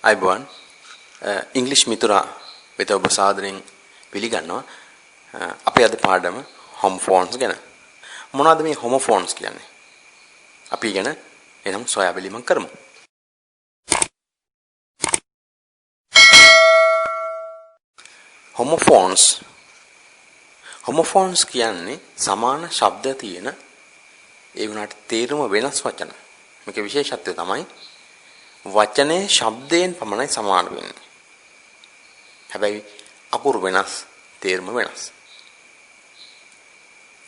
අයිබෝන් ඉංග්‍රීසි මිතුරා වෙත ඔබ සාදරයෙන් පිළිගන්නවා. අපේ අද පාඩම හොමෝෆෝන්ස් ගැන. මොනවද මේ හොමෝෆෝන්ස් කියන්නේ? අපි ගැන එනම් සොයා බැලීමක් කරමු. හොමෝෆෝන්ස් කියන්නේ සමාන ශබ්ද තියෙන ඒ වුණාට තේරුම වෙනස් වචන. මේක විශේෂත්වය තමයි වචනේ ශබ්දයෙන් පමණයි සමාන වෙන්නේ. හැබැයි අකුරු වෙනස්, තේරුම වෙනස්.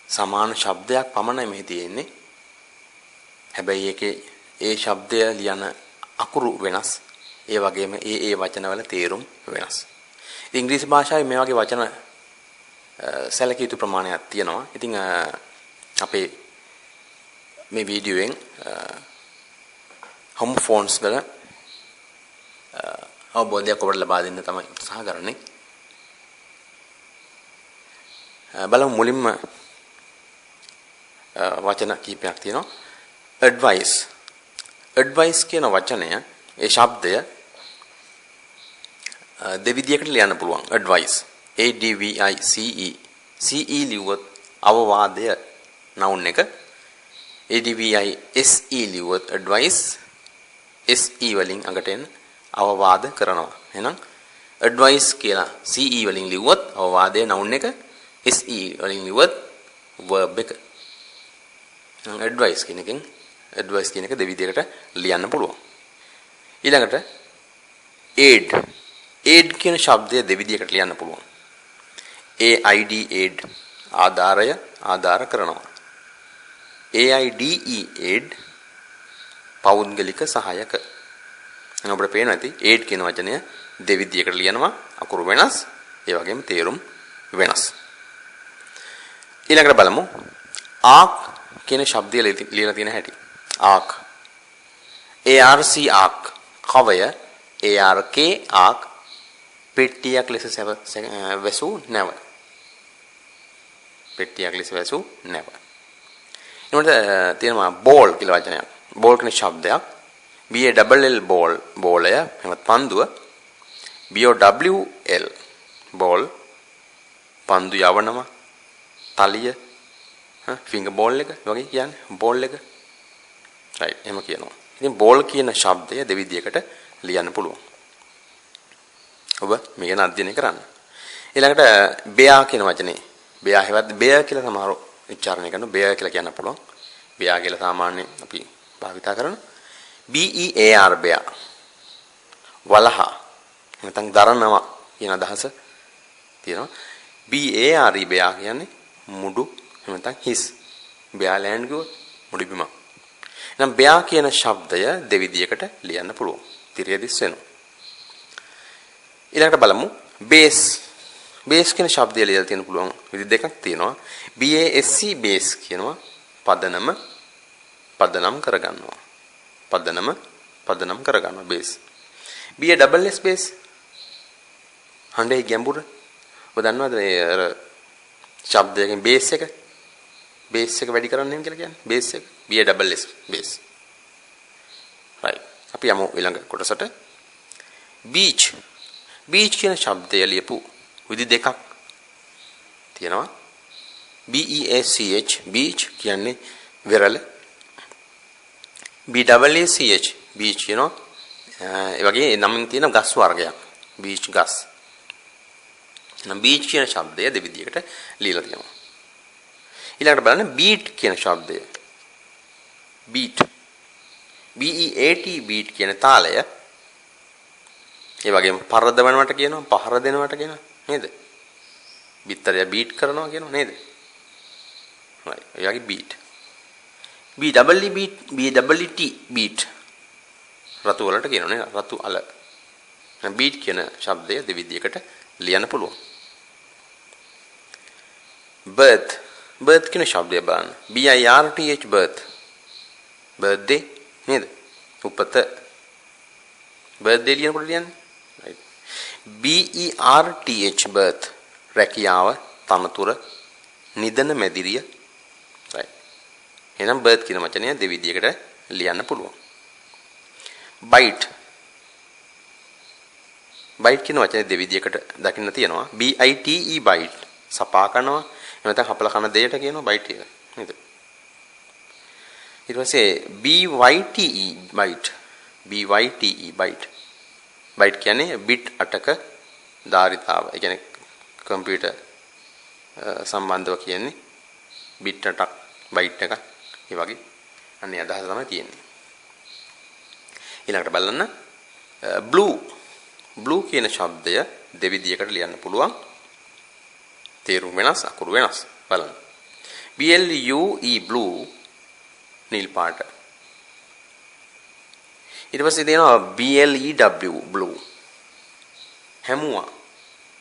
සමාන ශබ්දයක් පමණයි මේ තියෙන්නේ. හැබැයි ඒකේ ඒ ශබ්දය ලියන අකුරු වෙනස්. ඒ වගේම ඒ වචනවල තේරුම් වෙනස්. ඉංග්‍රීසි භාෂාවේ මේ වගේ වචන සැලකිය යුතු ප්‍රමාණයක් තියෙනවා. ඉතින් අපේ මේ වීඩියෝෙන් හොමෝෆෝන්ස් වල අවබෝධයක් ඔබට ලබා දෙන්න තමයි උත්සාහ කරන්නේ. බලමු මුලින්ම වචන කීපයක් තියෙනවා. ඇඩ්වයිස් කියන වචනය, ඒ શબ્දය දෙවිදියකට ලියන්න පුළුවන්. ඇඩ්වයිස් ADVICE ලිව්වොත් අවවාදය noun එක. ADVISE ලිව්වොත් ඇඩ්වයිස් SE වලින් අගට එන අවවාද කරනවා. එහෙනම් ඇඩ්වයිස් කියලා CE වලින් ලිව්වොත් අවවාදය noun එක, SE වලින් ලිව්වොත් verb එක. ඇඩ්වයිස් කියන එක දෙවිදියකට ලියන්න පුළුවන්. ඊළඟට aid කියන શબ્දය දෙවිදියකට ලියන්න පුළුවන්. aid ආධාරය, ආධාර කරනවා. aid පෞද්ගලික සහායක. එහෙනම් අපිට පේනවා ඇති aid කියන වචනය දෙවිදියකට ලියනවා, අකුරු වෙනස්, ඒ වගේම තේරුම් වෙනස්. ඊළඟට බලමු arc කියන શબ્දය ලියලා තියෙන හැටි. arc arc කවය ark arc පෙට්ටියක් ලෙස වැසූ නැව. පෙට්ටියක් ලෙස වැසූ නැව. ඊළඟට තියෙනවා ball කියලා වචනයක්. ball කියන શબ્දයක් BALL ball බෝලය එහෙම පන්දුව. BOWL ball පන්දු යවනවා. තලිය ෆින්ගර් බෝල් එක වගේ කියන්නේ බෝල් එක. right එහෙම කියනවා. ඉතින් ball කියන શબ્දය දෙවිදියකට ලියන්න පුළුවන්. ඔබ මේක ගැන අධ්‍යයනය කරන්න. ඊළඟට bear කියන වචනේ bear හැවත් bear කියලා සමහරව උච්චාරණය කරනවා. bear කියලා කියන්න පුළුවන්. bear කියලා සාමාන්‍යයෙන් අපි භාවිතා කරන BEAR bear වලහ නැත්නම් දරනවා කියන අදහස තියෙනවා. BAR bear කියන්නේ මුඩු නැත්නම් හිස්. bear land කිව්වොත් මුඩු බිම. එහෙනම් bear කියන શબ્දය දෙවිදියකට ලියන්න පුළුවන්. තිරයදිස් වෙනවා. ඊළඟට බලමු base කියන શબ્දය ලියලා තියෙන පුළුවන් විදි දෙකක් තියෙනවා. BASE base කියනවා පදනම් කරගන්නවා. පදනම් කරගන්නවා base. BASS base හඬේ ගැඹුර. ඔබ දන්නවද මේ අර શબ્දයකින් base එක වැඩි කරන්නේ කියලා කියන්නේ base එක BASS base. right අපි යමු ඊළඟ කොටසට. beach කියන શબ્දය ලියපු විදි දෙකක් තියෙනවා. BEACH beach කියන්නේ වෙරළ. BAACH beach කියනවා ඒ වගේ නමින් තියෙන ගස් වර්ගයක්. beach ගස්. එහෙනම් beach කියන શબ્දය දෙවිදියකට ලියලා තියෙනවා. ඊළඟට බලන්න beat කියන શબ્දය. beat beat කියන තාලය. ඒ වගේම පරදවනවට කියනවා, පහර දෙනවට කියනවා නේද? බිත්තරය බීට් කරනවා කියනවා නේද? right. ඒ වගේ beat. BEET beat රතු වලට කියනවා නේද? රතු අල. beat කියන શબ્දය දෙවිදියකට ලියන්න පුළුවන්. birth කියන શબ્දය බලන්න. BIRTH birth birthday නේද? උපත. birthday ලියනකොට ලියන්නේ. right. BERTH birth රැකියාව, තනතුර, නිදන මැදිරිය. right. එහෙනම් birth කියන වචනය දෙවිදියකට ලියන්න පුළුවන්. bite බයිට් කියන වචනේ දෙවිදියකට දකින්න තියෙනවා. BITE බයිට් සපා කරනවා. එහෙම නැත්නම් හපලා කන දෙයට කියනවා බයිට් එක. නේද? ඊට පස්සේ BYTE bite. BYTE bite. Bite කියන්නේ බිට් 8ක ධාරිතාව. ඒ කියන්නේ කම්පියුටර් සම්බන්ධව කියන්නේ බිට් 8ක් බයිට් එකක්. ඒ වගේ අනේ අදහස තමයි තියෙන්නේ. ඊළඟට බලන්න blue කියන ශබ්දය දෙවිදියකට ලියන්න පුළුවන්. තේරුම් වෙනස් අකුරු වෙනස්. බලන්න. BLUE blue නිල් පාට. ඊට පස්සේ දෙනවා BLEW blue. හැමුවා.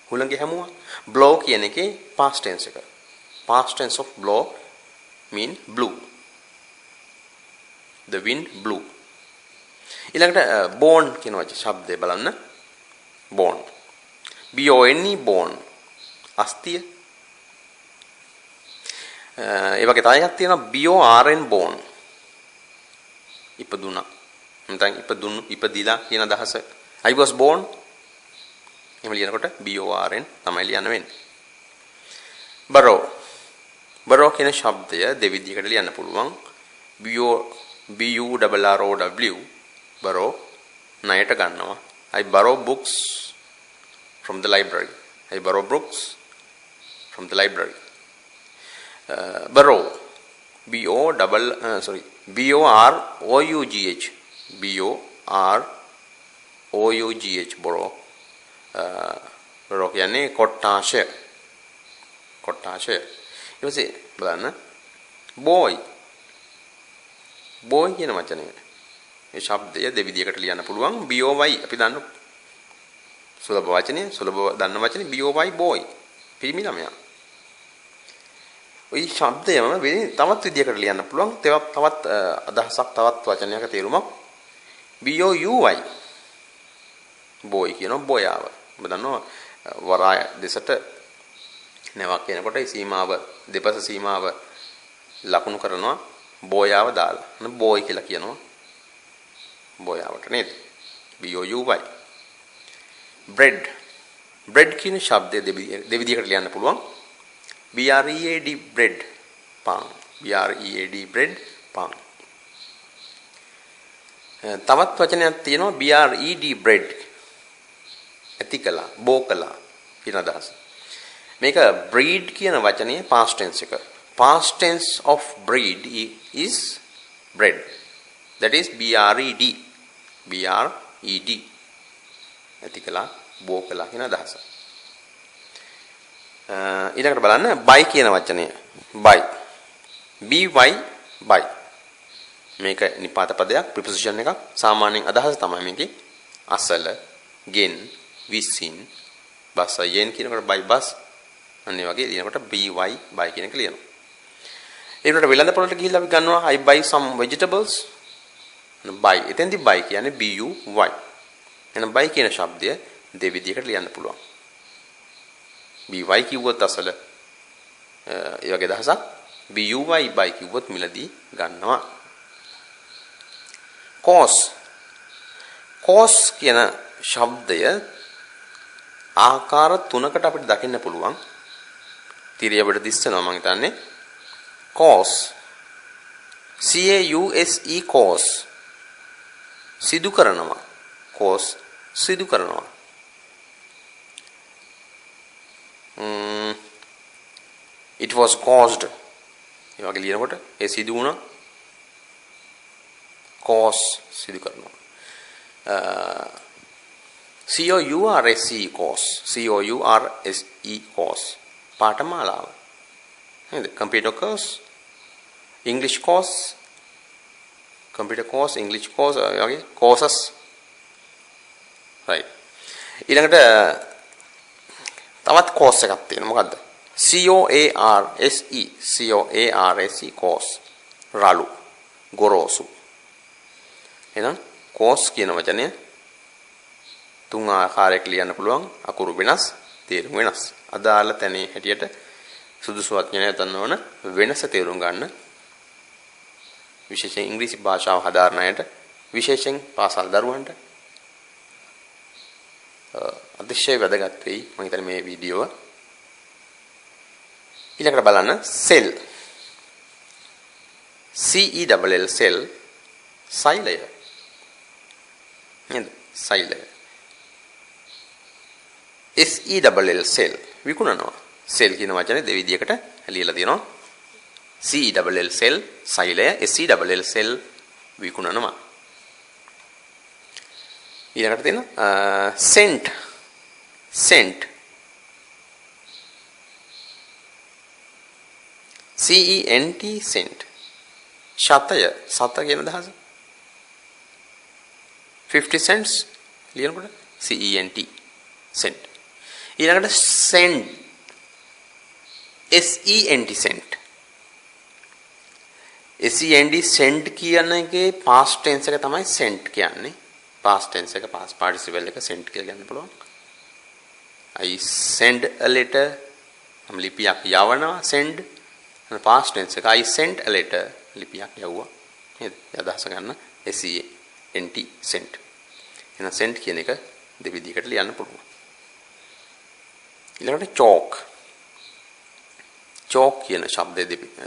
හුළඟේ හැමුවා. blow කියන එකේ past tense එක. Past tense of blow mean blue. The wind blew. ඊළඟට born කියන වචන ශබ්දය බලන්න. born. BONE born. අස්තිය. ඒ වගේ තව එකක් තියෙනවා BORN born. ඉපදුනා. නැත්නම් ඉපදිලා කියන අදහස. I was born. එහෙම ලියනකොට BORN තමයි ලියන්න වෙන්නේ. borrow. borrow කියන ශබ්දය දෙවිදියකට ලියන්න පුළුවන්. BURROW borrow ණයට ගන්නවා. I borrow books from the library. I borrow books from the library. Borrow BOROUGH BOROUGH borrow. borrow කියන්නේ කොට්ටාශය. කොට්ටාශය. ඊට පස්සේ බලන්න boy. boy කියන වචනය. මේ ශබ්දය දෙවිදියකට ලියන්න පුළුවන්. BOY අපි දන්න සුලභ වචනේ සුලභ දන්න වචනේ BOY boy. පිරිමි ළමයා. ওই ශබ්දයම තවත් විදියකට ලියන්න පුළුවන්. තවත් අදහසක් තවත් වචනයක තේරුමක් BOUY. boy කියන බොයාව. ඔබ දන්නවා වරාය දෙසට නැවක් කියනකොට ඒ සීමාව දෙපස සීමාව ලකුණු කරනවා බොයාව දාලා. boy කියලා කියනවා. බොයාවට නේද? BOUY. bread. bread කියන ශබ්දය දෙවිදියකට ලියන්න පුළුවන්. BREAD bread පාන්. BREAD bread පාන්. තවත් වචනයක් තියෙනවා BRED bread. ඇතිකලා, බෝකලා කියන අදහස. මේක breed කියන වචනේ past tense එක. Past tense of breed is bread. That is BRED. BRED. ඇතිකලා, බෝකලා කියන අදහස. ඊළඟට බලන්න buy කියන වචනය. buy. BY buy. මේක නිපාත පදයක් preposition එකක්. සාමාන්‍යයෙන් අදහස තමයි මේකේ අසල, ගෙන්, විසින්, බස යෙන් කියනකොට buy bus. අන්නේ වගේ ලියනකොට BY buy කියන එක ලියනවා. ඊළඟට වෙළඳ පොළට ගිහිල්ලා අපි ගන්නවා I buy some vegetables. buy. එතෙන්දී buy කියන්නේ BUY. එහෙනම් buy කියන ශබ්දය දෙවිදියකට ලියන්න පුළුවන්. BY කිව්වොත් අසල ඒ වගේ දහසක් BUY buy කිව්වොත් මිලදී ගන්නවා. course. course කියන ශබ්දය ආකාර තුනකට අපිට දකින්න පුළුවන්. තිරිය අපිට දිස්සනවා මම හිතන්නේ. course. CAUSE course. සිදු කරනවා. course සිදු කරනවා. It was caused. ඒ වගේ ලියනකොට ඒ සිදු වුණා. course සිදු කරනවා. COURSE course. COURSE course. පාඨමාලාව. නේද? computer course, English course, computer course, English course වගේ courses. right. ඊළඟට තවත් course එකක් තියෙනවා. මොකද්ද? COARSE course. රළු, ගොරෝසු. එහෙනම් course කියන වචනය තුන් ආකාරයක ලියන්න පුළුවන්. අකුරු වෙනස්, තේරුම් වෙනස්. අදාළ තැනේ හැටියට සුදුසු වචනය දන්නවන වෙනස තේරුම් ගන්න. විශේෂයෙන් ඉංග්‍රීසි භාෂාව හදාරන අයට, විශේෂයෙන් පාසල් දරුවන්ට අතිශය වැදගත් වෙයි මම හිතන්නේ මේ වීඩියෝව. ඊළඟට බලන්න සෙල්. CELL සෙල් සෛලය. නේද? සෛලය. SELL සෙල් විකුණනවා. සෙල් කියන වචනේ දෙවිදියකට ලියලා තියෙනවා. CELL සෙල් සෛලය, SELL සෙල් විකුණනවා. ඊළඟට තියෙන සෙන්ට්. සෙන්ට්. CENT cent. ශතය. සත කියන අදහස. 50 cents ලියනකොට CENT සෙන්ට්. ඊළඟට send. SENT sent. SEND send කියන එකේ past tense එක තමයි සෙන්ට් කියන්නේ. past tense එක past participle එක සෙන්ට් කියලා කියන්න පුළුවන්. I send a letter. නම් ලිපියක් යවනවා send. past tense එක I sent a letter. ලිපියක් යවුවා. නේද? අදහස ගන්න SENT sent. එහෙනම් sent කියන එක දෙවිදිහකට ලියන්න පුළුවන්. ඊළඟට chalk. chalk කියන શબ્දය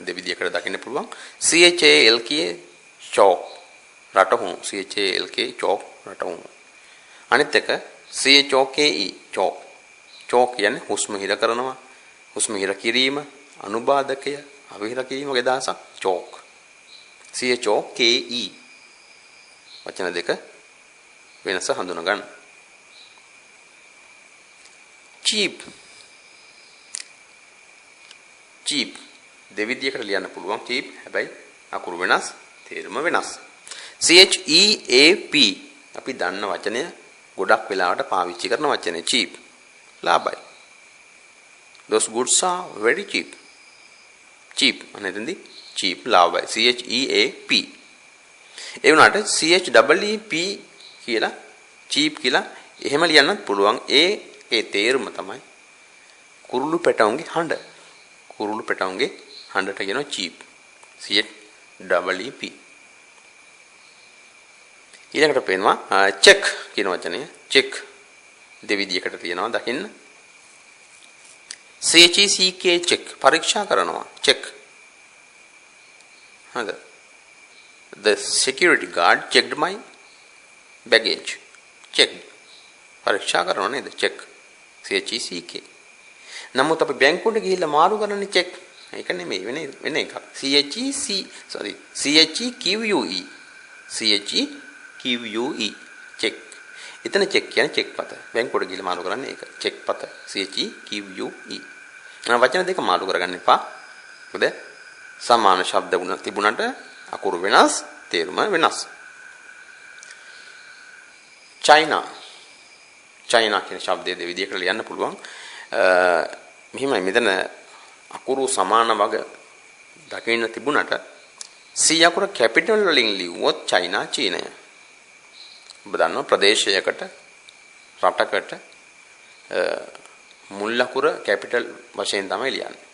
දෙවිදිහකට දකින්න පුළුවන්. CHALK chalk රටහුණු. CHALK chalk රටහුණු. අනිත් එක CHOKE chalk. chalk කියන්නේ හුස්ම හිර කරනවා. හුස්ම හිර කිරීම, අනුබාධකය, අවහිර කිරීම වගේ අදහසක් chalk. CHOKE වචන දෙක වෙනස හඳුනා ගන්න. cheap. cheap දෙවිදියකට ලියන්න පුළුවන් cheap. හැබැයි අකුරු වෙනස්, තේරුම වෙනස්. CHEAP අපි දන්න වචනය ගොඩක් වෙලාවට පාවිච්චි කරන වචනේ cheap. ලාභයි. Those goods are very cheap. cheap අනෙතෙන්දි cheap ලාභයි. CHEAP. ඒ වුණාට CHEEP කියලා cheap කියලා එහෙම ලියන්නත් පුළුවන්. ඒ තේරුම තමයි කුරුළු පැටවුන්ගේ හඬ. කුරුළු පැටවුන්ගේ හඬට කියනවා cheap. CHEEP. ඊළඟට පේනවා check කියන වචනය. check දෙවිදියකට තියෙනවා දකින්න. CHECK check පරීක්ෂා කරනවා. check. හරිද? The security guard checked my baggage. check. පරීක්ෂා කරනවා නේද? check. CHECK. නමුත් අපි බැංකුවට ගිහිල්ලා මාරු කරන්නේ check. ඒක නෙමෙයි වෙන එකක්. CHEQUE. CHEQUE check. එතන check කියන්නේ check පත. බැංකුවට ගිහිල්ලා මාරු කරන්නේ ඒක. check පත. CHEQUE. වචන දෙක මාරු කරගන්න එපා. මොකද සමාන ශබ්ද තිබුණාට අකුරු වෙනස්, තේරුම වෙනස්. China. China කියන શબ્දය දෙවිදියකට ලියන්න පුළුවන්. මෙහිමයි මෙතන අකුරු සමාන වග දකින්න තිබුණාට C අකුර කැපිටල් වලින් ලිව්වොත් China චීනය. ඔබ දන්නවා ප්‍රදේශයකට රටකට මුල් අකුර කැපිටල් වශයෙන් තමයි ලියන්නේ.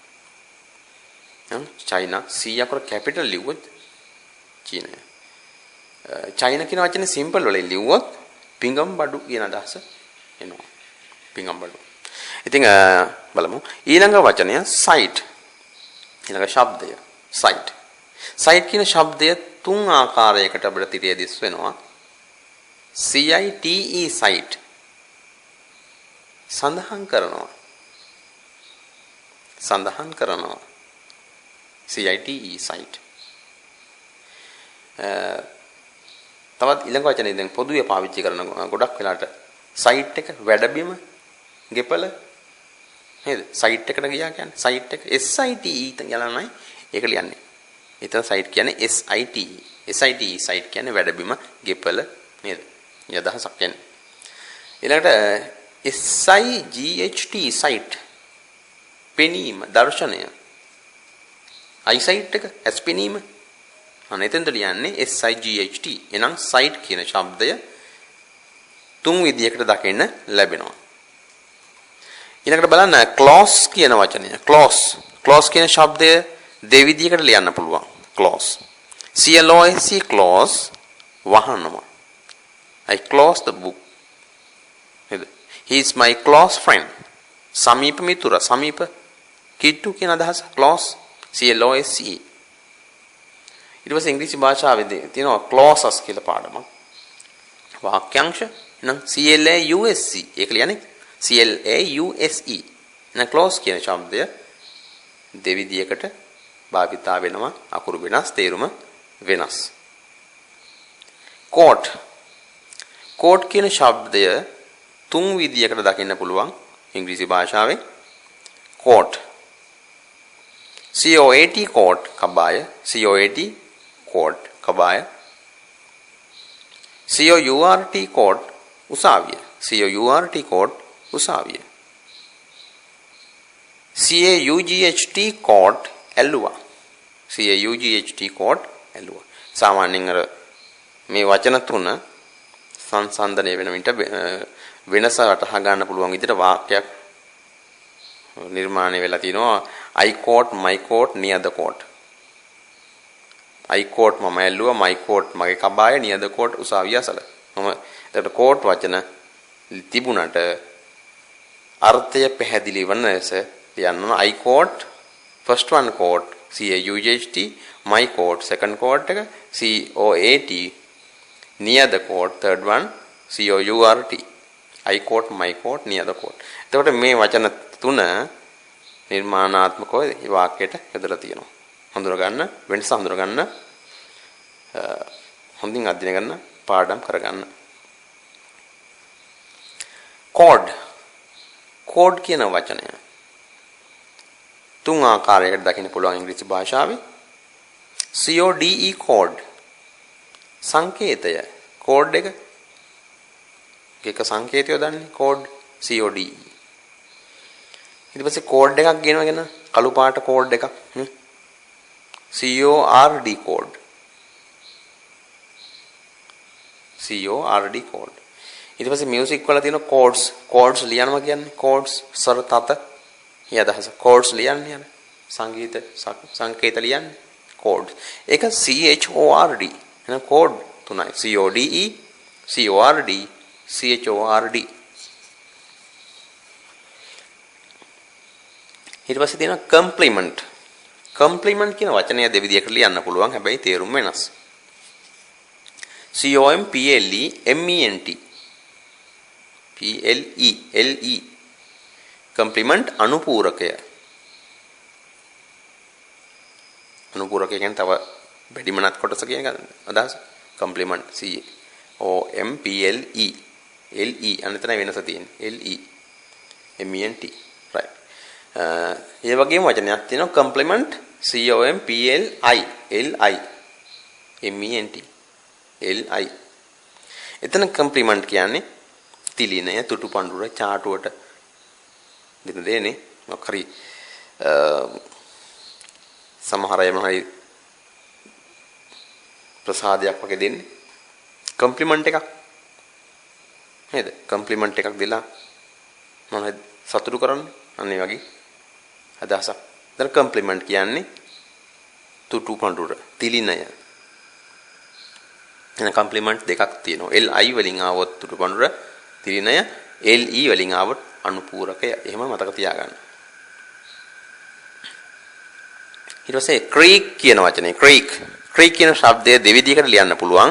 China C අකුර කැපිටල් ලිව්වොත් චීනය. China කියන වචනේ සිම්පල් වලින් ලිව්වොත් පිංගම් බඩු කියන අදහස එනවා. පිංගම් බඩු. ඉතින් බලමු ඊළඟ වචනය site. ඊළඟ ශබ්දය site. site කියන ශබ්දය තුන් ආකාරයකට අපිට තිරේ දිස් වෙනවා. CITE site. සඳහන් කරනවා. සඳහන් කරනවා. CITE site. තවත් ඊළඟ වචනේ දැන් පොදුවේ පාවිච්චි කරන ගොඩක් වෙලාට site එක වැඩබිම ගෙපල නේද? site එකට ගියා කියන්නේ site එක SITE කියලාමයි ඒක ලියන්නේ. එතන site කියන්නේ SITE. SITE site කියන්නේ වැඩබිම ගෙපල නේද? මේ අදහසක් කියන්නේ. ඊළඟට SIGHT site පෙනීම දර්ශනය. eyesight එක ඇස් පෙනීම. අනෙතෙන්ද ලියන්නේ SIGHT. එනම් site කියන ශබ්දය තුන් විදියකට දකින්න ලැබෙනවා. ඊළඟට බලන්න clause කියන වචනය. clause කියන ශබ්දය දෙවිදියකට ලියන්න පුළුවන්. clause. CLOSE clause වහනවා. I close the book. නේද? he is my close friend. සමීප මිතුර සමීප කිට්ටු කියන අදහස close CLOSE. ඊට පස්සේ ඉංග්‍රීසි භාෂාවේදී තියෙනවා clauses කියලා පාඩමක්. වාක්‍යාංශ නම් CLAUSE ඒක ලියන්නේ CLAUSE. නම් clause කියන શબ્දය දෙවිදියකට භාවිතා වෙනවා අකුරු වෙනස් තේරුම වෙනස්. court court කියන શબ્දය තුන් විදියකට දකින්න පුළුවන් ඉංග්‍රීසි භාෂාවේ. court COAT court කබාය COAT court කබාය COURT court උසාවිය COURT court උසාවිය CAUGHT court ඇල්ලුවා CAUGHT court ඇල්ලුවා. සාමාන්‍යයෙන් අර මේ වචන තුන සංසන්දනය වෙන විට වෙනස වටහා ගන්න පුළුවන් විදිහට වාක්‍යයක් නිර්මාණය වෙලා තිනවා. I caught my coat near the court. I caught මම ඇල්ලුවා my coat මගේ කබාය near the court උසාවිය අසල. මම එතකොට court වචන තිබුණට අර්ථය පැහැදිලි වන ලෙස ලියන්න I caught first one coat CAUGHT my coat second coat එක COAT near the court third one COURT I caught my coat near the court. එතකොට මේ වචන තුන නිර්මාණාත්මකව මේ වාක්‍යයට යොදලා තියෙනවා. හඳුනා ගන්න වෙනස හඳුනා ගන්න හොඳින් අධ්‍යයනය කරන්න පාඩම් කරගන්න. code code කියන වචනය තුන් ආකාරයකට දකින්න පුළුවන් ඉංග්‍රීසි භාෂාවේ. CODE code සංකේතය code එක සංකේතය දන්නේ code CODE. ඊට පස්සේ code එකක් ගෙනවගෙන කළු පාට code එකක් CORD code CORD code. ඊට පස්සේ music වල තියෙන chords ලියනවා කියන්නේ chords ස්වර තත ඊ අදහස chords ලියන්නේ යන සංකේත ලියන්නේ chords. ඒක CHORD එන code තුනයි CODE CORD CHORD. ඊට පස්සේ තියෙනවා complement. complement කියන වචනය දෙවිදියකට ලියන්න පුළුවන් හැබැයි තේරුම වෙනස්. COMPLEMENT PLE complement අනුපූරකය. අනුපූරකය කියන්නේ තව බැඩිමනත් කොටස කියන අදහස. complement COMPLE LE අනතන වෙනස තියෙන්නේ LE MENT right. ඒ වගේම වචනයක් තියෙනවා complement COMPLI LI MENT LI. එතන complement කියන්නේ තිලිනය තුටු පඳුර චාටුවට දෙන දෙන්නේ මොකක් හරි සමහර අය මොනවායි ප්‍රසාදයක් වගේ දෙන්නේ කම්ප්ලිමන්ට් එකක් නේද? කම්ප්ලිමන්ට් එකක් දීලා මොනවද සතුටු කරන්නේ අන්න ඒ වගේ අදහසක්. දැන් කම්ප්ලිමන්ට් කියන්නේ තුටු පඳුර තිලිනය. එන කම්ප්ලිමන්ට් දෙකක් තියෙනවා. LI වලින් ආවොත් තුටු පඳුර තිලිනය LE වලින් ආවොත් අනුපූරකය. එහෙම මතක තියාගන්න. ඊට පස්සේ creek කියන වචනේ creek කියන શબ્දය දෙවිදිහකට ලියන්න පුළුවන්.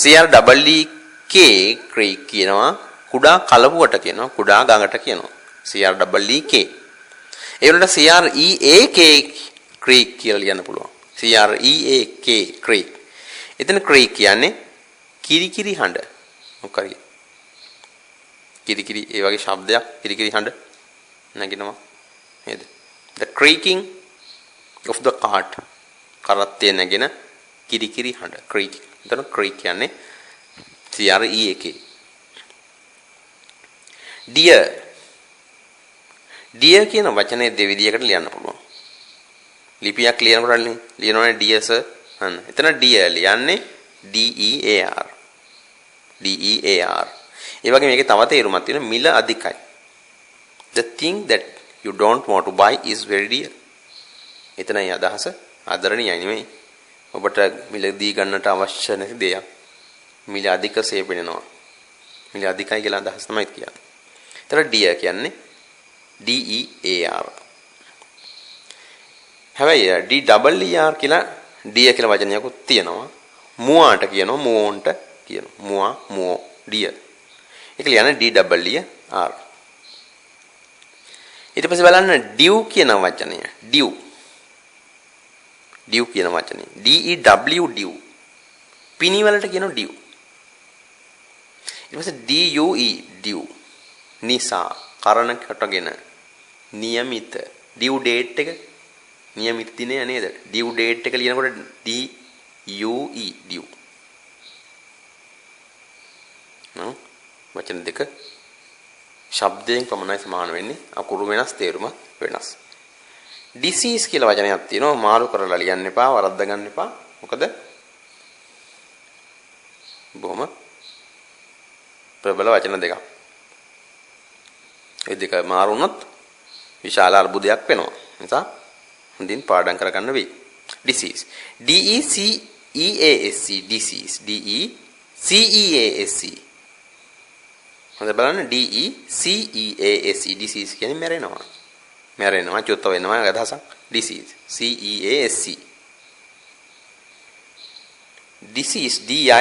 CREEK creek කියනවා කුඩා කලවුවට කියනවා කුඩා ගඟට කියනවා CREEK. ඒ වලට CREAK creek කියලා ලියන්න පුළුවන්. CREAK creek. එතන creek කියන්නේ කිරිකිරි හඬ. මොකක්ද? කිරිකිරි ඒ වගේ શબ્දයක් කිරිකිරි හඬ නැගිනවා නේද? The creaking of the cart කරත්තේ නැගෙන කිරිකිරි හඬ creak. එතන creak කියන්නේ CREAK. dear කියන වචනේ දෙවිදියකට ලියන්න පුළුවන්. ලිපියක් ලියනකොට ලියනවනේ dear sir අන්න. එතන dear ලියන්නේ DEAR. ඒ වගේ මේකේ තව තේරුමක් තියෙනවා මිල අධිකයි. The thing that you don't want to buy is very dear. එතනයි අදහස ආදරණීයයි නෙමෙයි. ඔබට මිලදී ගන්නට අවශ්‍ය නැති දෙයක් මිල අධිකසේ පෙනෙනවා. මිල අධිකයි කියලා අදහස් තමයි කියන්නේ. ඒතර dear කියන්නේ D E A R. හැබැයි D double E R කියලා dear කියලා වචනයක්ත් තියෙනවා. මුවාට කියනවා මුවොන්ට කියනවා. මුවා මුවෝ dear. ඒක ලියන්නේ D double E R. ඊට පස්සේ බලන්න dew කියන වචනය. dew කියන වචනේ D E W dew පිනි වලට කියනවා dew. ඊට පස්සේ D U E dew නිසා කරණ කොටගෙන નિયમિત due date එක નિયમિત දිනය නේද? due date එක ලියනකොට D U E dew. වචන දෙක ශබ්දයෙන් පමණයි සමාන වෙන්නේ. අකුරු වෙනස්, තේරුම වෙනස්. disease කියලා වචනයක් තියෙනවා. මාරු කරලා ලියන්න එපා, වරද්ද ගන්න එපා. මොකද බොහොම ප්‍රබල වචන දෙකක්. ඒ දෙක මාරු වුණොත් විශාල අර්බුදයක් වෙනවා. නිසා හොඳින් පාඩම් කරගන්න වෙයි. disease D E C E A S C disease D E C E A S C. හොඳ බලන්න D E C E A S C disease කියන්නේ මැරෙනවා. මැරෙනවා චුත්ත වෙනවා අදහසක්. disease C E A S C. disease D I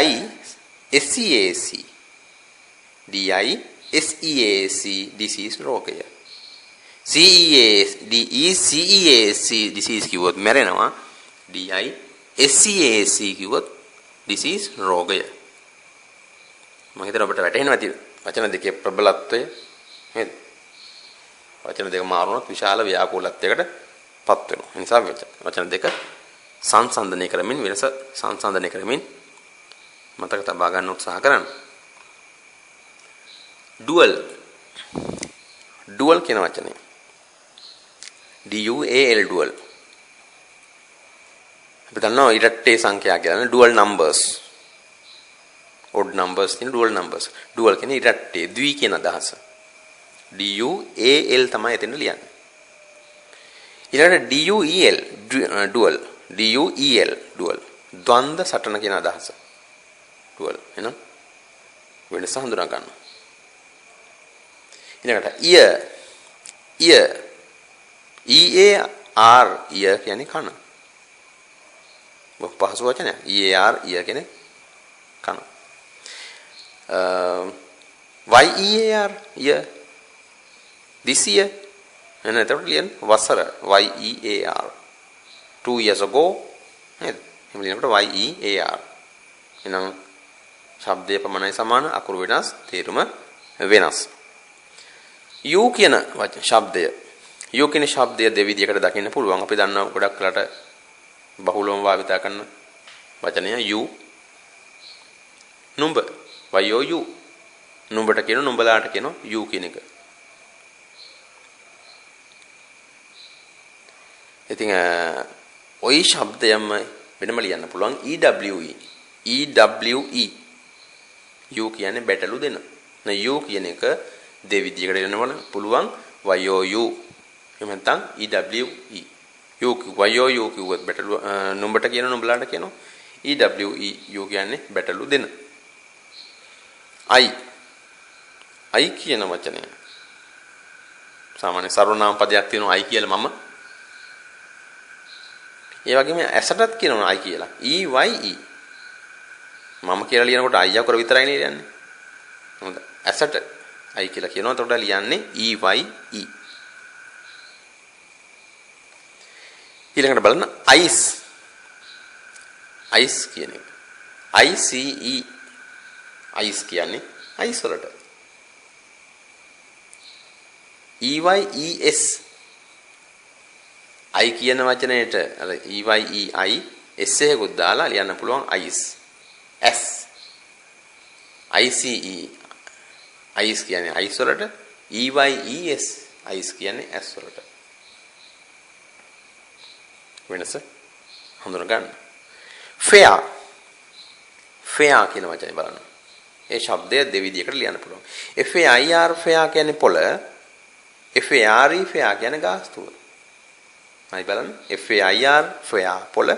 S E A S C. D I S E A S C disease රෝගය. C E A S D E C E A S C disease කිව්වොත් මැරෙනවා. D I S E A S C කිව්වොත් disease රෝගය. මම හිතනවා ඔබට වැටහෙනවා ඇති වචන දෙකේ ප්‍රබලත්වය. නේද? වචන දෙක මාරුනොත් විශාල ව්‍යාකූලත්වයකට පත් වෙනවා. ඒ නිසා වචන දෙක සංසන්දනය කරමින් වෙනස සංසන්දනය කරමින් මතක තබා ගන්න උත්සාහ කරන්න. dual කියන වචනේ D U A L dual. අපි දන්නවා ඉරට්ටේ සංඛ්‍යා කියලා dual numbers. odd numbers කියන dual numbers. dual කියන්නේ ඉරට්ටේ ද්වි කියන අදහස. D U A L තමයි එතන ලියන්නේ. ඊළඟට D U E L dual. D U E L dual. ද්වන්ද සටන කියන අදහස. dual එහෙනම් වෙනස හඳුනා ගන්න. ඊළඟට ear E A R ear කියන්නේ කන. පහසු වචනයක්. E A R ear කියන්නේ කන. Y E A R ear this year එන එතකොට ලියන්න වසර Y E A R 2 years ago නේද? එහෙම ලියනකොට Y E A R. එහෙනම් ශබ්දයේ පමණයි සමාන, අකුරු වෙනස්, තේරුම වෙනස්. U කියන වචන ශබ්දය U කියන ශබ්දය දෙවිදියකට දකින්න පුළුවන්. අපි දන්නවා ගොඩක් වෙලාට බහුලවම භාවිත කරන වචනය U. නුඹ Y O U. නුඹට කියන නුඹලාට කියන U කියන එක. ඉතින් ওই ශබ්දයම වෙනම ලියන්න පුළුවන් E W E. U කියන්නේ බැටළු දෙන. න U කියන එක දෙවිදියකට ලියන්න පුළුවන් Y O U. එහෙම නැත්නම් E W E. Y O U කිව්වොත් බැටළු නුඹට කියන නුඹලාට කියනවා. E W E U කියන්නේ බැටළු දෙන. I කියන වචනය සාමාන්‍ය සර්වනාම පදයක් තියෙනවා I කියලා මම. ඒ වගේම ඇසටත් කියනවා I කියලා. E Y E. මම කියලා ලියනකොට I අකුර විතරයි නේ ලියන්නේ. හොඳයි. ඇසට I කියලා කියනවා. එතකොට ලියන්නේ E Y E. ඊළඟට බලන්න ice කියන එක. I C E ice කියන්නේ ice වලට. E Y E S I කියන වචනයේට අර E Y E I S එකකුත් දාලා ලියන්න පුළුවන් ice. S I C E ice කියන්නේ ice වලට. E Y E S ice කියන්නේ S වලට. වෙනස හඳුනා ගන්න. fair කියන වචනේ බලන්න. ඒ ශබ්දය දෙවිදියකට ලියන්න පුළුවන්. F A I R fair කියන්නේ පොළ. F A R E fair කියන්නේ ගාස්තුව. හරි බලන්න. F A I R fair පොළ.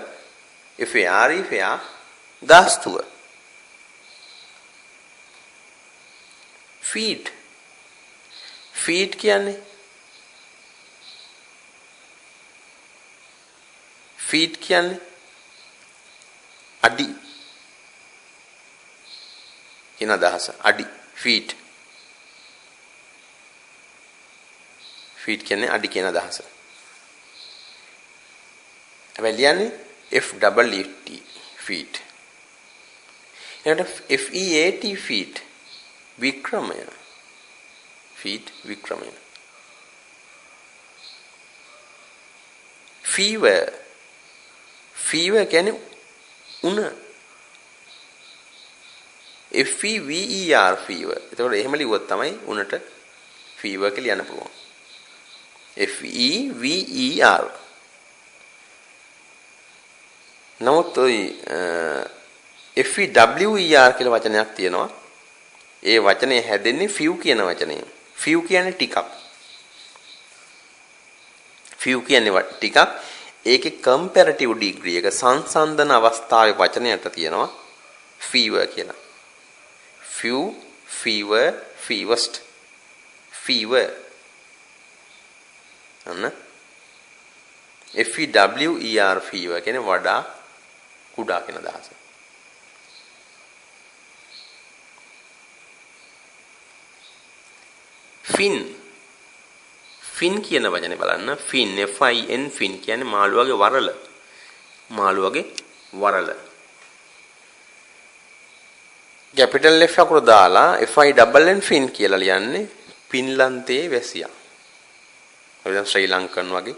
F A R E fair ගාස්තුව. feet feet කියන්නේ feet කියන්නේ අඩි කියන අදහස. අඩි feet. feet කියන්නේ අඩි කියන අදහස. හැබැයි ලියන්නේ FEET feet. එතකොට FEAT feet වික්‍රමය. feet වික්‍රමය. fever fever කියන්නේ උණ. FEVER fever. එතකොට එහෙම ලිව්වොත් තමයි උණට fever කියලා ලියන්න පුළුවන්. FEVER. නමුත් ඔය FEWER කියලා වචනයක් තියෙනවා. ඒ වචනේ හැදෙන්නේ few කියන වචනයෙන්. few කියන්නේ ටිකක්. few කියන්නේ ටිකක්. ඒකේ comparative degree එක සංසන්දන අවස්ථාවේ වචනයට තියෙනවා fever කියලා. few, fever, fewest, fever. අන්න FEWER fever කියන්නේ වඩා කුඩා කියන අදහස. fin fin කියන වචනේ බලන්න fin FIN fin කියන්නේ මාළුවගේ වරල. මාළුවගේ වරල. කැපිටල් F අකුර දාලා FINN fin කියලා ලියන්නේ පින්ලන්තයේ වැසියා. ඔය දැන් ශ්‍රී ලංකන් වගේ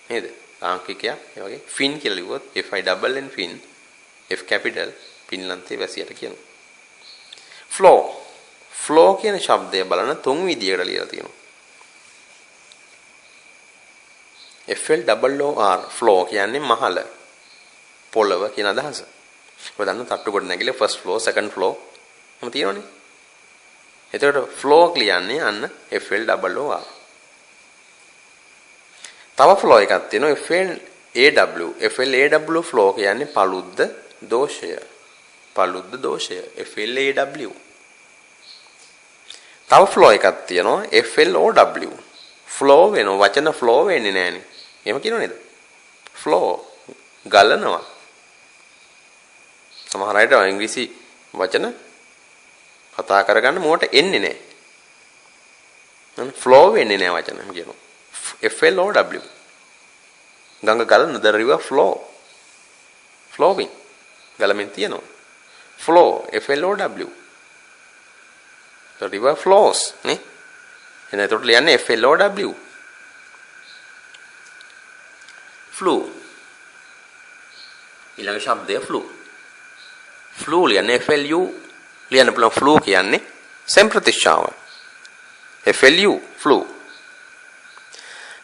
නේද? ලාංකිකයා ඒ වගේ fin කියලා ලිව්වොත් FINN fin F capital පින්ලන්තයේ වැසියට කියනවා. flow flow කියන શબ્දය බලන තුන් විදියකට ලියලා තියෙනවා. FLOOR flow කියන්නේ මහල පොළව කියන අදහස. ඔය දන්න තට්ටු කොට නැගිලා first floor second floor එහෙම තියෙනවනේ. එතකොට flow කියන්නේ අන්න FLOOR. තව flow එකක් තියෙනවා FLAW flow කියන්නේ පළුද්ද දෝෂය. පළුද්ද දෝෂය FLAW. තව flow එකක් තියෙනවා FLOW. flow වෙනවා වචන flow වෙන්නේ නැහනේ. එහෙම කියනව නේද? flow ගලනවා. සමහර අයට ඉංග්‍රීසි වචන කතා කරගන්න මොකට එන්නේ නැහැ. flow වෙන්නේ නැහැ වචන එහෙම කියනවා. FLOW. ගඟ ගලන the river flow. flowing. ගලමින් තියෙනවා. flow FLOW. the river flows නේ. එහෙනම් ඒකට ලියන්නේ FLOW. flu. ඊළඟ શબ્දය flu. flu ලියන්නේ FLU ලියන්න පුළුවන් flu කියන්නේ සෙම් ප්‍රතිශාව. FLU flu.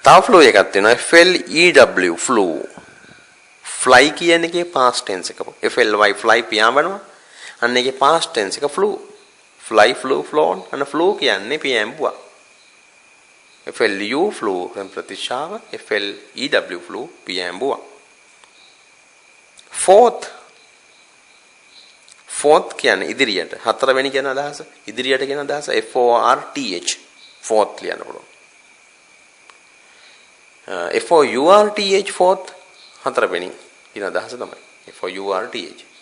තව flu එකක් තියෙනවා FLEW flu. fly කියන එකේ past tense එක. FLY fly පියාඹනවා. අන්න ඒකේ past tense එක flu. fly flew flown අන්න flu කියන්නේ පියාඹුවා. FLU flu සෙම් ප්‍රතිශාව. FLEW flu පියාඹුවා. fourth කියන්නේ ඉදිරියට. හතරවෙනි කියන අදහස. ඉදිරියට කියන අදහස FORTH. fourth ලියන්න පුළුවන්. FOURTH fourth හතරවෙනි කියන අදහස තමයි. FOURTH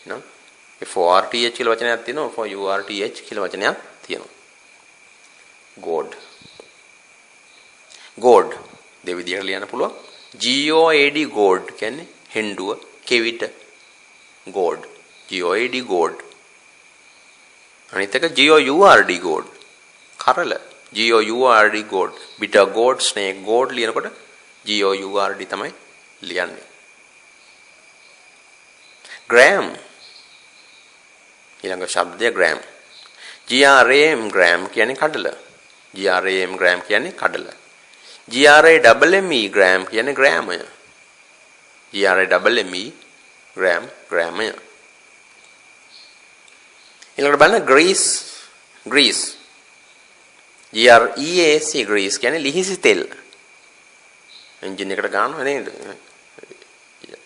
නේද? FORTH කියලා වචනයක් තියෙනවා. FOURTH කියලා වචනයක් තියෙනවා. God දෙවිදිහට ලියන්න පුළුවන්. GOAD God කියන්නේ හෙන්ඩුව කෙවිත God. GOAD God. අනිත් එක GOURD God. කරල GOURD God. bitter God snake God ලියනකොට GOURD තමයි ලියන්නේ. gram ඊළඟ શબ્දය gram. GRAM gram කියන්නේ කඩල. GRAM gram කියන්නේ කඩල. GRAMME gram කියන්නේ ග්‍රෑමය. GRAMME gram ග්‍රෑමය. ඊළඟට බලන්න grease grease. GREAC grease කියන්නේ ලිහිසි තෙල්. එන්ජින් එකට ගන්නවා නේද?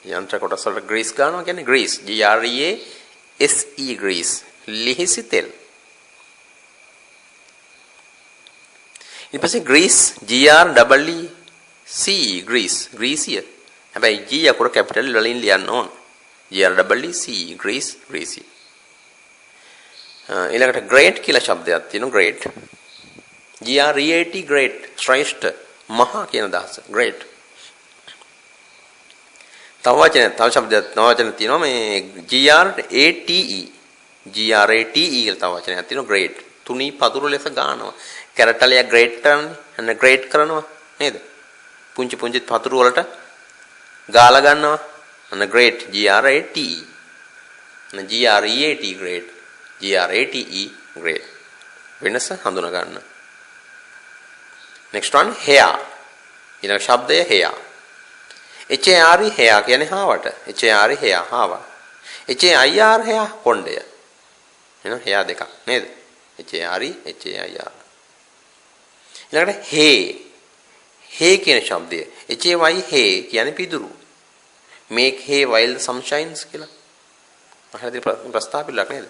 යන්ත්‍ර කොටස් වලට grease ගන්නවා කියන්නේ grease. GREASE grease ලිහිසි තෙල්. ඊට පස්සේ grease G R E E C grease greasier. හැබැයි G අකුර කැපිටල් වලින් ලියන්න ඕන. G R E E C grease greasy. ඊළඟට great කියලා શબ્දයක් තියෙනවා great. G R E A T great ශ්‍රේෂ්ඨ මහා කියන අදහස great. තව શબ્දයක් තව වචන තියෙනවා මේ G R A T E GRATE කියලා තව වචනයක් තියෙනවා great. තුනී පතුරු ලෙස ගන්නවා. කැරටලිය great කරන්නේ. අන්න great කරනවා නේද? පුංචි පුංචි පතුරු වලට ගාලා ගන්නවා. අන්න great GRATE. අන්න GREAT great. GRATE great. වෙනස හඳුනා ගන්න. next one hair. ඊළඟ શબ્දය hair. HAR hair කියන්නේ හාවට. HAR hair හාව. HAIR hair කොණ්ඩය. එහෙනම් hair දෙකක් නේද? HAR HAIR. ඊළඟට hay. hay කියන શબ્දය. HAY hay කියන්නේ පිදුරු. make hay while the sun shines කියලා. අහලා ප්‍රස්තාපිලක් නේද?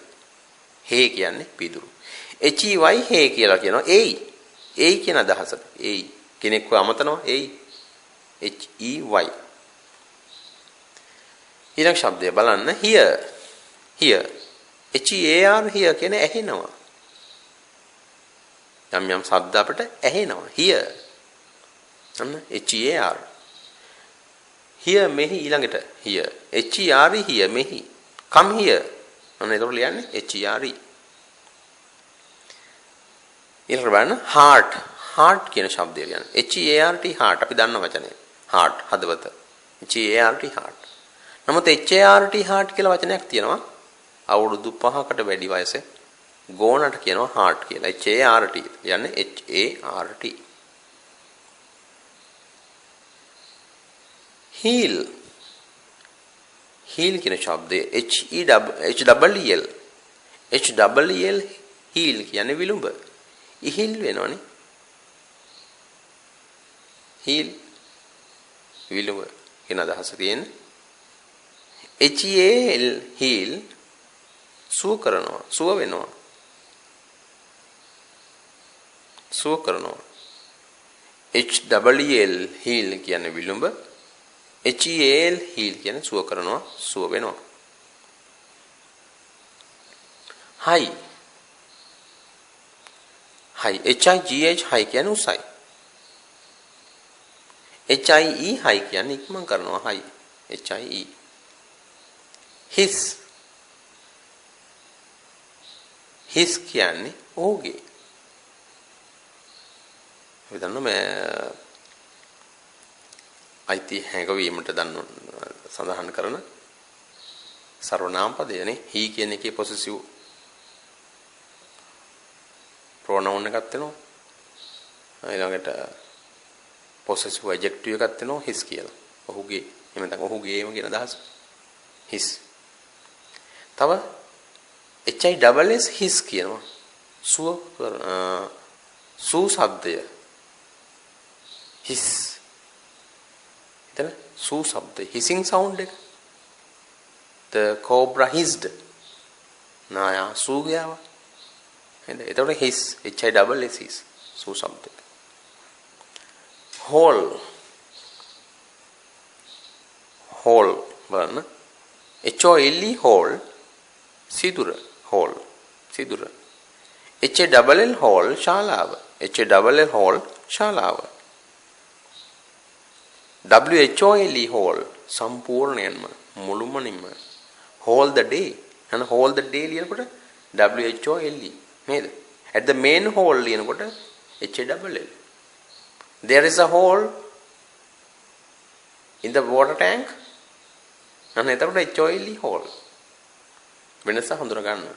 hay කියන්නේ පිදුරු. HEY hay කියලා කියනවා එයි. එයි කියන අදහසට. එයි. කෙනෙක්ව අමතනවා එයි. HEY. ඊළඟ શબ્දය බලන්න here. here. HEAR here කියන්නේ ඇහෙනවා. යම් යම් શબ્ද අපිට ඇහෙනවා. here. අන්න HEAR. here මෙහි ඊළඟට here. HER here මෙහි. come here. අන්න ඒකට ලියන්නේ HER. ඊළඟට බලන්න heart. heart කියන શબ્දය ලියන්නේ. HEART heart අපි දන්න වචනේ. heart හදවත. HEART heart. නමුත් HART heart කියලා වචනයක් තියෙනවා. අවුරුදු 5කට වැඩි වයසේ ගෝනට කියනවා heart කියලා. HART කියන්නේ HART. heel. heel කියන શબ્දය HELL. HELL heel කියන්නේ විලුඹ. ඉහිල් වෙනවනේ. heel විලුඹ කියන අදහස තියෙන්නේ. HEAL heel සුව කරනවා සුව වෙනවා සුව කරනවා HEL heel කියන්නේ විලුඹ HEAL heel කියන්නේ සුව කරනවා සුව වෙනවා high high HIGH high කියන්නේ උසයි HIE high කියන්නේ ඉක්මන් කරනවා high HIE his his කියන්නේ ඔහුගේ අපි දන්නවා මේ අයිති හැඟවීමට සඳහන් කරන සර්වනාම පදයනේ he කියන එකේ possessive pronoun එකක් වෙනවා ඊළඟට possessive adjective එකක් වෙනවා his කියලා ඔහුගේ එහෙම නැත්නම් ඔහුගේම කියන අදහස his තව HISS his කියනවා සු શબ્දය his එතන සු શબ્දය hissing sound එක the cobra hissed නායා සු ගියාව එහෙනම් එතකොට his HISS his සු શબ્දය whole whole බලන්න HOLE whole සිදුර hall සිදුර HALL hall ශාලාව HALL hall ශාලාව WHOLE hall සම්පූර්ණයෙන්ම මුළුමනින්ම whole the day and whole the day ලියනකොට WHOLE නේද at the main hole ලියනකොට HALL there is a hole in the water tank and එතකොට HOLE hole වෙනස හඳුනා ගන්න.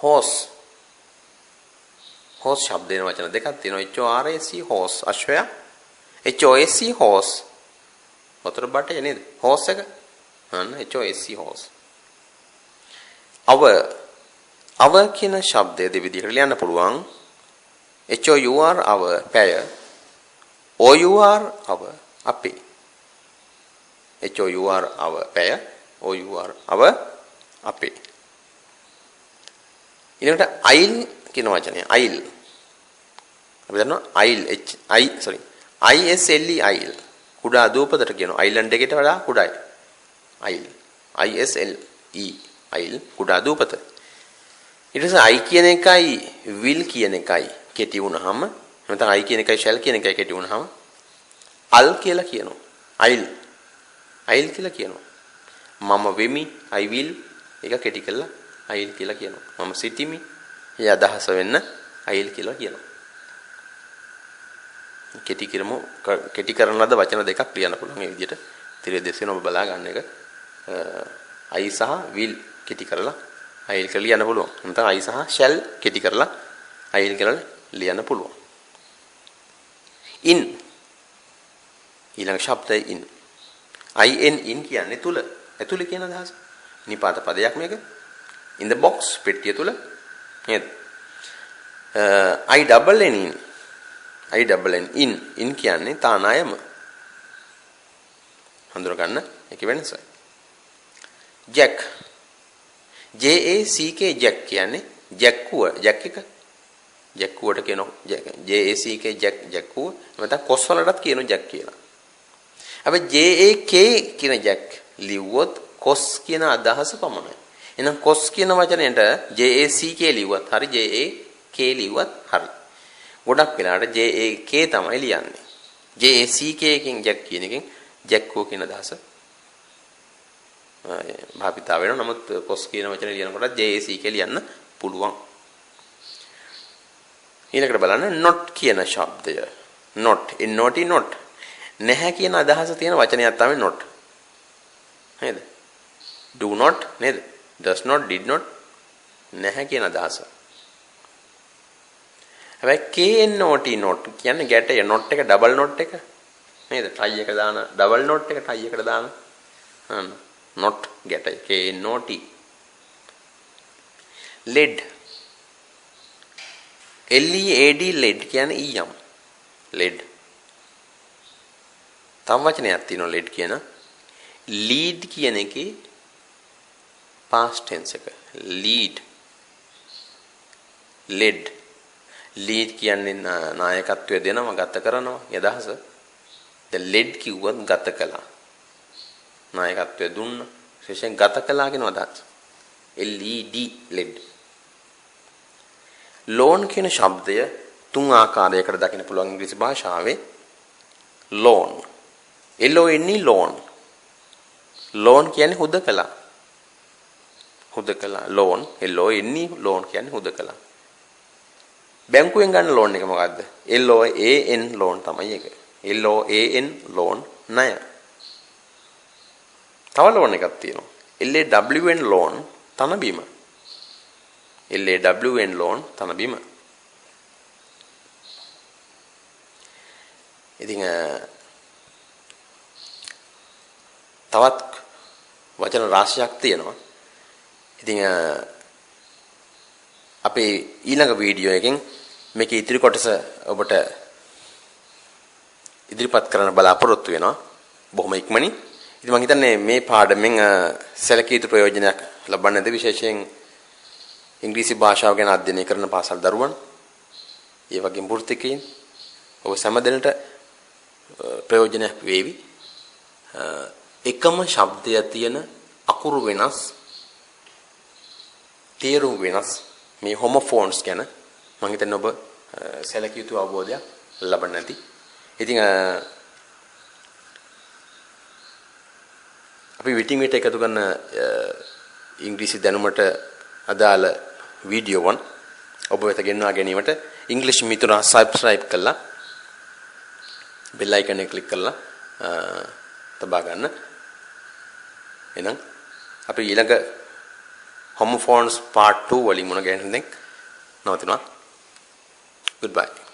horse horse શબ્දේන වචන දෙකක් තියෙනවා. HORAC horse අශ්වයා. HOSC horse වතුර බටේ නේද? horse එක. අන්න HOSC horse. අව කියන શબ્දය දෙවිදිහකට ලියන්න පුළුවන්. HOUR අව පැය. OUR අව අපේ. HOUR අව පැය. OUR අව අපේ ඊළඟට අයිල් කියන වචනය අයිල් අපි දන්නවා ISLE අයිල්. කුඩා දූපතට කියනවා. අයිලන්ඩ් එකට වඩා කුඩායි. අයිල්. ISLE අයිල් කුඩා දූපත. ඊට පස්සේ I කියන එකයි will කියන එකයි කෙටි වුණාම නැත්නම් I කියන එකයි shall කියන එකයි කෙටි වුණාම al කියලා කියනවා. අයිල් කියලා කියනවා. මම වෙමි I will ඒක කෙටි කරලා අයිල් කියලා කියනවා. මම සිටිමි ඒ අදහස වෙන්න අයිල් කියලා කියනවා. කෙටි කරන ලද වචන දෙකක් ලියන්න පුළුවන්. මේ විදිහට තිරේ දෙස්වෙන ඔබ බලා ගන්න එක I සහ will කෙටි කරලා අයිල් කියලා ලියන්න පුළුවන්. නැත්නම් I සහ shall කෙටි කරලා අයිල් කියලා ලියන්න පුළුවන්. in ඊළඟ ශබ්දය in in කියන්නේ තුල. ඇතුලේ කියන අදහස. නිපාත පදයක් මේක. in the box පෙට්ටිය තුල නේද? in කියන්නේ තානායම. හඳුන ගන්න ඒක වෙනස. jack JACK jack කියන්නේ ජැක්කුව ජැක් එක. ජැක්කුවට කියනවා JACK ජැක්කුව. නැත්නම් කොස් වලටත් කියනවා ජැක් කියලා. හැබැයි JAK කියන ජැක් ලිව්වොත් කොස් කියන අදහස පමණයි. එහෙනම් කොස් කියන වචනයට JACK ලිව්වත් හරි JAK ලිව්වත් හරි. ගොඩක් වෙලාවට JAK තමයි ලියන්නේ. JACK එකෙන් ජැක් කියන එකෙන් ජැක්කෝ කියන අදහස භාවිතා වෙනවා. නමුත් කොස් කියන වචනේ ලියනකොට JACK ලියන්න පුළුවන්. ඊළඟට බලන්න not කියන ශබ්දය. not නැහැ කියන අදහස තියෙන වචනයක් තමයි not. නේද? do not නේද? does not did not නැහැ කියන අදහස. හැබැයි not කියන්නේ ගැටය not එක ඩබල් not එක නේද? try එක දාන ඩබල් not එක try එකට දාන not ගැටය not led LED කියන්නේ ඊයම් led. තව වචනයක් තියෙනවා led කියන lead කියන එකේ past tense එක lead කියන්නේ නායකත්වය දෙනවා ගත කරනවා යදහස. the led කිව්වත් ගත කළා. නායකත්වය දුන්න විශේෂයෙන් ගත කළා කියන අදහස. led. loan කියන ශබ්දය තුන් ආකාරයකට දකින්න පුළුවන් ඉංග්‍රීසි භාෂාවේ. loan loan කියන්නේ හුදකලා. loan කියන්නේ හුදකලා. බැංකුවෙන් ගන්න loan එක මොකද්ද? LOAN loan තමයි ඒක. loan ණය. තව loan එකක් තියෙනවා. LAWN loan තන බීම. තන බීම. ඉතින් තවත් වචන රාශියක් තියෙනවා. ඉතින් අපේ ඊළඟ වීඩියෝ එකෙන් මේකේ ඉතිරි කොටස ඔබට ඉදිරිපත් කරන්න බලාපොරොත්තු වෙනවා බොහොම ඉක්මනින්. ඉතින් මම හිතන්නේ මේ පාඩමෙන් සැලකිය යුතු ප්‍රයෝජනයක් ලබන්නද විශේෂයෙන් ඉංග්‍රීසි භාෂාව ගැන අධ්‍යයනය කරන පාසල් දරුවන්, ඒ වගේම වෘත්තිකයින් ඔබ සෑම දෙනට ප්‍රයෝජනයක් වේවි. එකම ශබ්දය තියෙන අකුරු වෙනස්, තේරුම් වෙනස් මේ හොමෝෆෝන්ස් ගැන මම හිතන්නේ ඔබ සැලකිය යුතු අවබෝධයක් ලබන්න ඇති. ඉතින් අපි විටින් විට එකතු කරන ඉංග්‍රීසි දැනුමට අදාළ වීඩියෝවන් ඔබ වෙත ගෙන්වා ගැනීමට ඉංග්‍රීසි මිතුරා සබ්ස්ක්‍රයිබ් කරලා බෙල් අයිකන් එක ක්ලික් කරලා තබා ගන්න. එහෙනම් අපි ඊළඟ homophones part 2 වලින් මුණ ගැහෙන දෙයක් නවතිනවා. Goodbye.